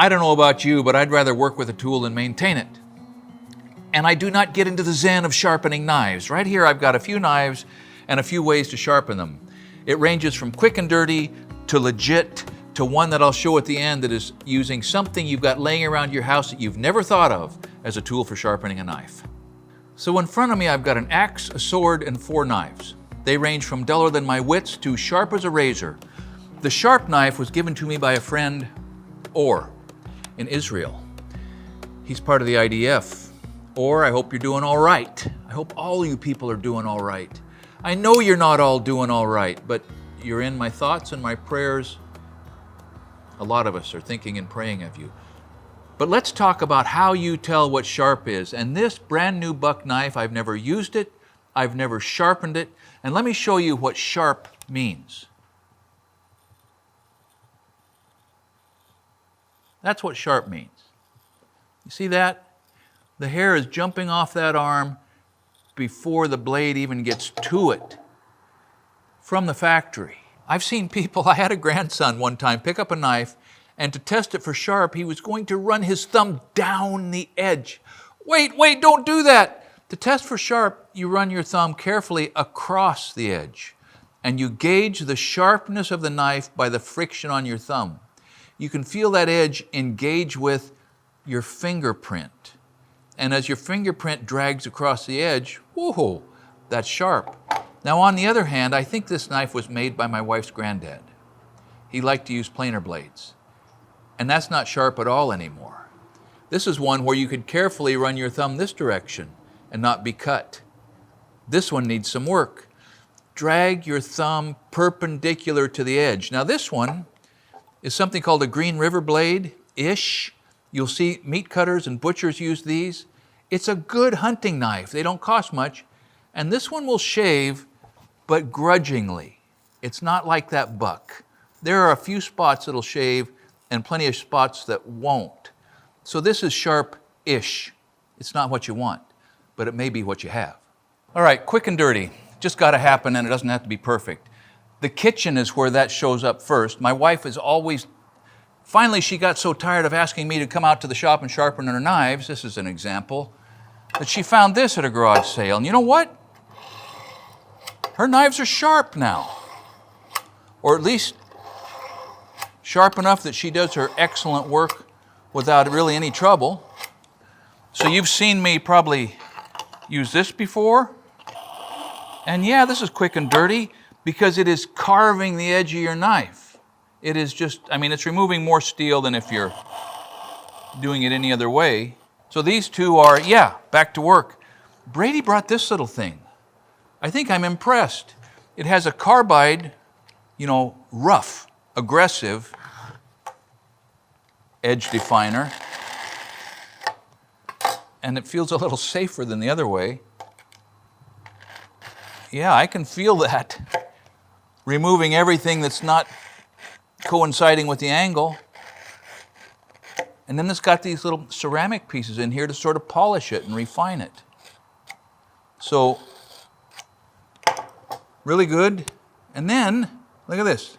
I don't know about you, but I'd rather work with a tool than maintain it. And I do not get into the zen of sharpening knives. Right here I've got a few knives and a few ways to sharpen them. It ranges from quick and dirty to legit to one that I'll show at the end that is using something you've got laying around your house that you've never thought of as a tool for sharpening a knife. So in front of me I've got an axe, a sword, and 4 knives. They range from duller than my wits to sharp as a razor. The sharp knife was given to me by a friend, Or, in Israel. He's part of the IDF. Or, I hope you're doing all right. I hope all you people are doing all right. I know you're not all doing all right, but you're in my thoughts and my prayers. A lot of us are thinking and praying of you. But let's talk about how you tell what sharp is. And this brand new buck knife, I've never used it, I've never sharpened it, and let me show you what sharp means. That's what sharp means. You see that? The hair is jumping off that arm before the blade even gets to it from the factory. I've seen people, I had a grandson one time pick up a knife, and to test it for sharp, he was going to run his thumb down the edge. Wait, don't do that. To test for sharp, you run your thumb carefully across the edge, and you gauge the sharpness of the knife by the friction on your thumb. You can feel that edge engage with your fingerprint. And as your fingerprint drags across the edge, whoa, that's sharp. Now on the other hand, I think this knife was made by my wife's granddad. He liked to use planer blades. And that's not sharp at all anymore. This is one where you could carefully run your thumb this direction and not be cut. This one needs some work. Drag your thumb perpendicular to the edge. Now this one is something called a Green River blade-ish. You'll see meat cutters and butchers use these. It's a good hunting knife. They don't cost much. And this one will shave, but grudgingly. It's not like that buck. There are a few spots that'll shave and plenty of spots that won't. So this is sharp-ish. It's not what you want, but it may be what you have. All right, quick and dirty. Just got to happen, and it doesn't have to be perfect. The kitchen is where that shows up first. My wife is always, finally she got so tired of asking me to come out to the shop and sharpen her knives, this is an example, that she found this at a garage sale. And you know what? Her knives are sharp now. Or at least sharp enough that she does her excellent work without really any trouble. So you've seen me probably use this before. And yeah, this is quick and dirty because it is carving the edge of your knife. It is just, it's removing more steel than if you're doing it any other way. So these two are, back to work. Brady brought this little thing. I think I'm impressed. It has a carbide, rough, aggressive edge definer. And it feels a little safer than the other way. Yeah, I can feel that. Removing everything that's not coinciding with the angle. And then it's got these little ceramic pieces in here to sort of polish it and refine it. So, really good. And then, look at this.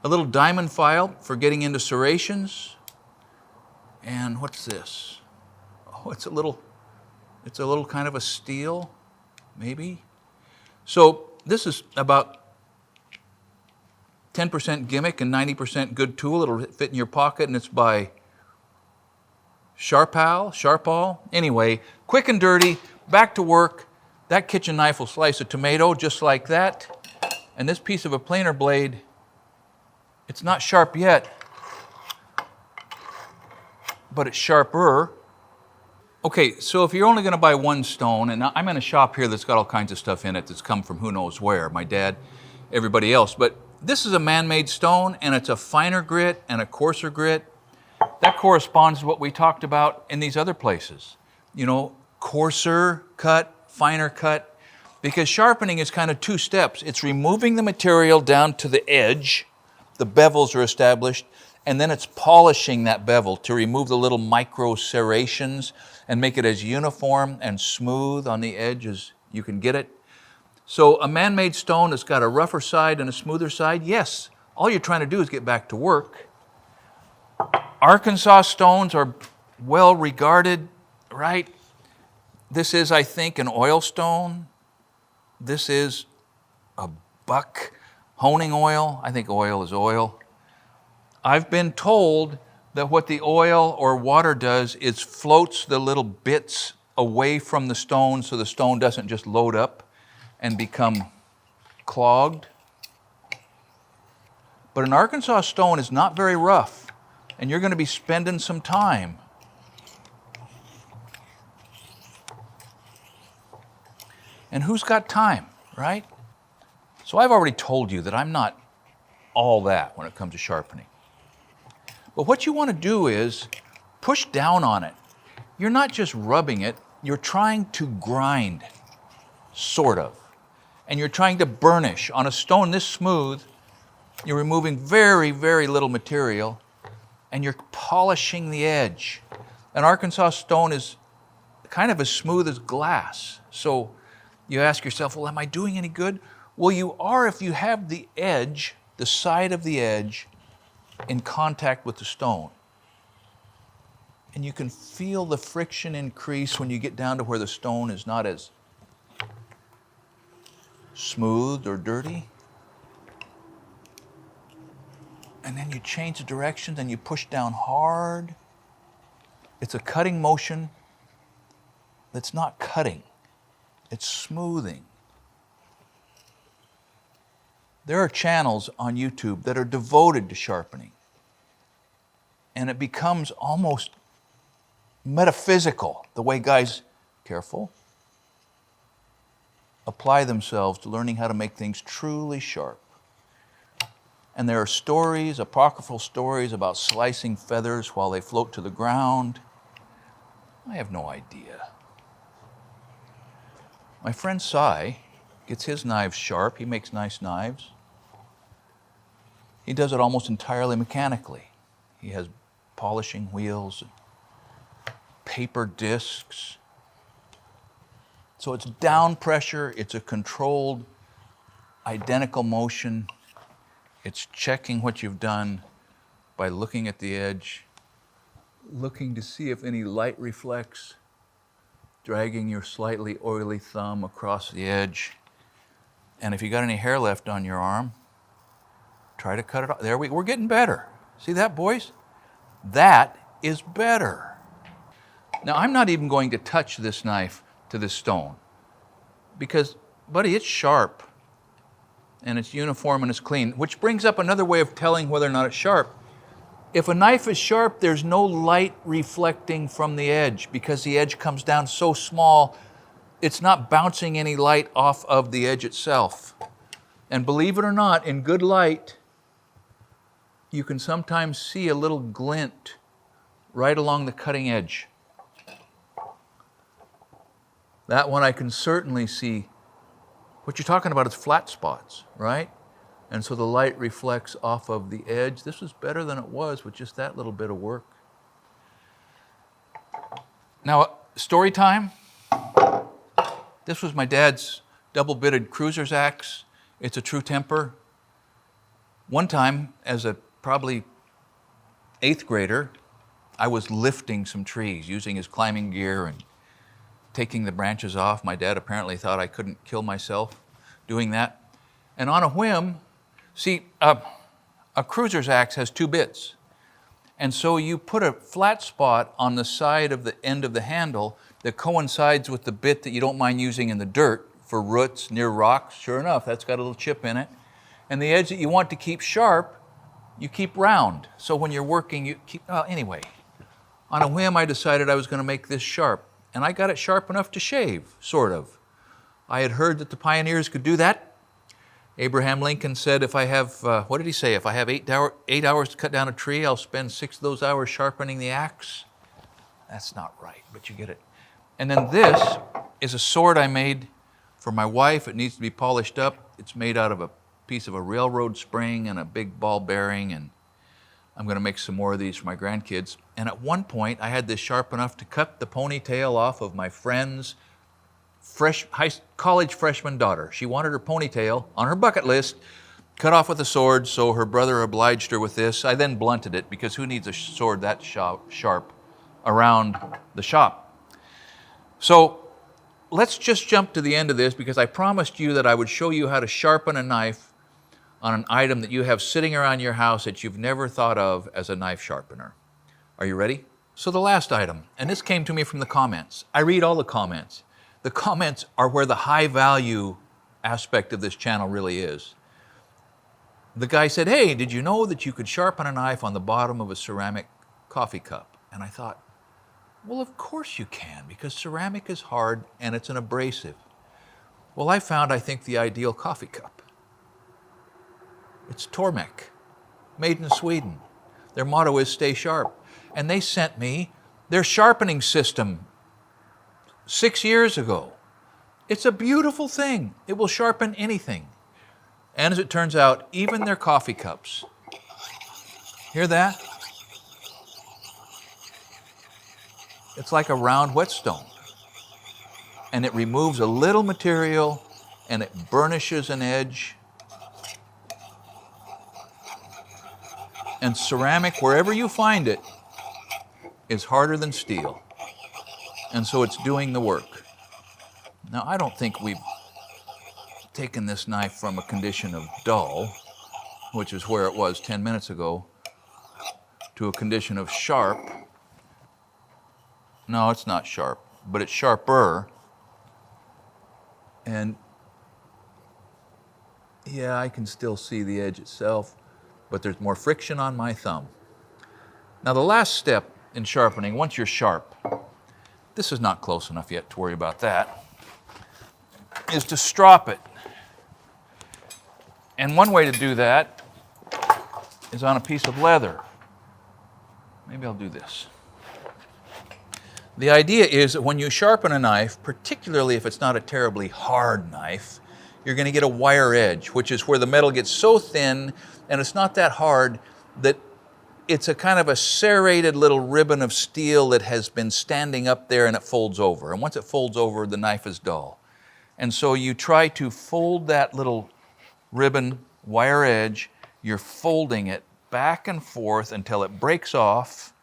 A little diamond file for getting into serrations. And what's this? Oh, it's a little kind of a steel, maybe. So this is about 10% gimmick and 90% good tool. It'll fit in your pocket, and it's by Sharpall. Anyway, quick and dirty, back to work. That kitchen knife will slice a tomato just like that. And this piece of a planer blade, it's not sharp yet, but it's sharper. Okay, so if you're only going to buy one stone, and I'm in a shop here that's got all kinds of stuff in it that's come from who knows where, my dad, everybody else, but this is a man-made stone, and it's a finer grit and a coarser grit. That corresponds to what we talked about in these other places. Coarser cut, finer cut, because sharpening is kind of 2 steps. It's removing the material down to the edge, the bevels are established, and then it's polishing that bevel to remove the little micro serrations and make it as uniform and smooth on the edge as you can get it. So a man-made stone that's got a rougher side and a smoother side, yes, all you're trying to do is get back to work. Arkansas stones are well regarded, right? This is, I think, an oil stone. This is a buck honing oil. I think oil is oil. I've been told that what the oil or water does is floats the little bits away from the stone so the stone doesn't just load up and become clogged. But an Arkansas stone is not very rough, and you're going to be spending some time. And who's got time, right? So I've already told you that I'm not all that when it comes to sharpening. But what you want to do is push down on it. You're not just rubbing it, you're trying to grind, sort of. And you're trying to burnish. On a stone this smooth, you're removing very, very little material, and you're polishing the edge. An Arkansas stone is kind of as smooth as glass. So you ask yourself, well, am I doing any good? Well, you are if you have the edge, the side of the edge, in contact with the stone. And you can feel the friction increase when you get down to where the stone is not as smooth or dirty. And then you change the direction, and you push down hard. It's a cutting motion that's not cutting, it's smoothing. There are channels on YouTube that are devoted to sharpening. And it becomes almost metaphysical, the way guys, careful, apply themselves to learning how to make things truly sharp. And there are stories, apocryphal stories about slicing feathers while they float to the ground. I have no idea. My friend Cy gets his knives sharp. He makes nice knives. He does it almost entirely mechanically. He has polishing wheels, paper discs. So it's down pressure, it's a controlled, identical motion. It's checking what you've done by looking at the edge, looking to see if any light reflects, dragging your slightly oily thumb across the edge. And if you got any hair left on your arm, try to cut it off. There we're getting better. See that, boys? That is better. Now, I'm not even going to touch this knife to this stone because, buddy, it's sharp and it's uniform and it's clean, which brings up another way of telling whether or not it's sharp. If a knife is sharp, there's no light reflecting from the edge because the edge comes down so small, it's not bouncing any light off of the edge itself. And believe it or not, in good light, you can sometimes see a little glint right along the cutting edge. That one I can certainly see. What you're talking about is flat spots, right? And so the light reflects off of the edge. This is better than it was with just that little bit of work. Now, story time. This was my dad's double-bitted cruiser's axe. It's a true temper. One time, as a probably 8th grader, I was lifting some trees using his climbing gear and taking the branches off. My dad apparently thought I couldn't kill myself doing that. And on a whim, see, a cruiser's axe has 2 bits. And so you put a flat spot on the side of the end of the handle that coincides with the bit that you don't mind using in the dirt for roots near rocks. Sure enough, that's got a little chip in it. And the edge that you want to keep sharp, you keep round. So when you're working, you keep, anyway. On a whim, I decided I was going to make this sharp. And I got it sharp enough to shave, sort of. I had heard that the pioneers could do that. Abraham Lincoln said if I have, what did he say? If I have 8 hours to cut down a tree, I'll spend 6 of those hours sharpening the axe. That's not right, but you get it. And then this is a sword I made for my wife. It needs to be polished up. It's made out of a piece of a railroad spring and a big ball bearing, and I'm going to make some more of these for my grandkids. And at one point, I had this sharp enough to cut the ponytail off of my friend's college freshman daughter. She wanted her ponytail on her bucket list cut off with a sword, so her brother obliged her with this. I then blunted it, because who needs a sword that sharp around the shop? So let's just jump to the end of this, because I promised you that I would show you how to sharpen a knife on an item that you have sitting around your house that you've never thought of as a knife sharpener. Are you ready? So the last item, and this came to me from the comments. I read all the comments. The comments are where the high value aspect of this channel really is. The guy said, hey, did you know that you could sharpen a knife on the bottom of a ceramic coffee cup? And I thought, well, of course you can, because ceramic is hard and it's an abrasive. Well, I found, I think, the ideal coffee cup. It's Tormek, made in Sweden. Their motto is stay sharp. And they sent me their sharpening system 6 years ago. It's a beautiful thing. It will sharpen anything. And as it turns out, even their coffee cups. Hear that? It's like a round whetstone. And it removes a little material and it burnishes an edge. And ceramic, wherever you find it, is harder than steel. And so it's doing the work. Now, I don't think we've taken this knife from a condition of dull, which is where it was 10 minutes ago, to a condition of sharp. No, it's not sharp, but it's sharper. And yeah, I can still see the edge itself, but there's more friction on my thumb. Now, the last step in sharpening, once you're sharp, this is not close enough yet to worry about that, is to strop it. And one way to do that is on a piece of leather. Maybe I'll do this. The idea is that when you sharpen a knife, particularly if it's not a terribly hard knife, you're going to get a wire edge, which is where the metal gets so thin and it's not that hard that it's a kind of a serrated little ribbon of steel that has been standing up there and it folds over. And once it folds over, the knife is dull. And so you try to fold that little ribbon wire edge, you're folding it back and forth until it breaks off,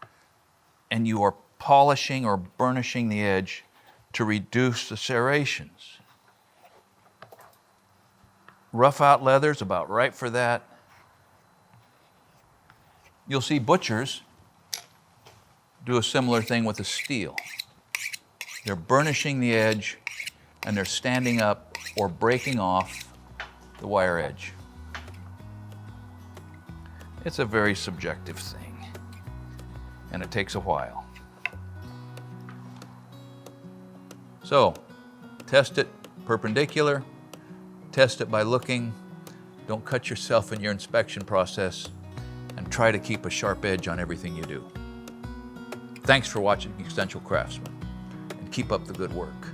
and you are polishing or burnishing the edge to reduce the serrations. Rough out leather is about right for that. You'll see butchers do a similar thing with a steel. They're burnishing the edge and they're standing up or breaking off the wire edge. It's a very subjective thing, and it takes a while. So, test it perpendicular, test it by looking. Don't cut yourself in your inspection process, and try to keep a sharp edge on everything you do. Thanks for watching Essential Craftsman, and keep up the good work.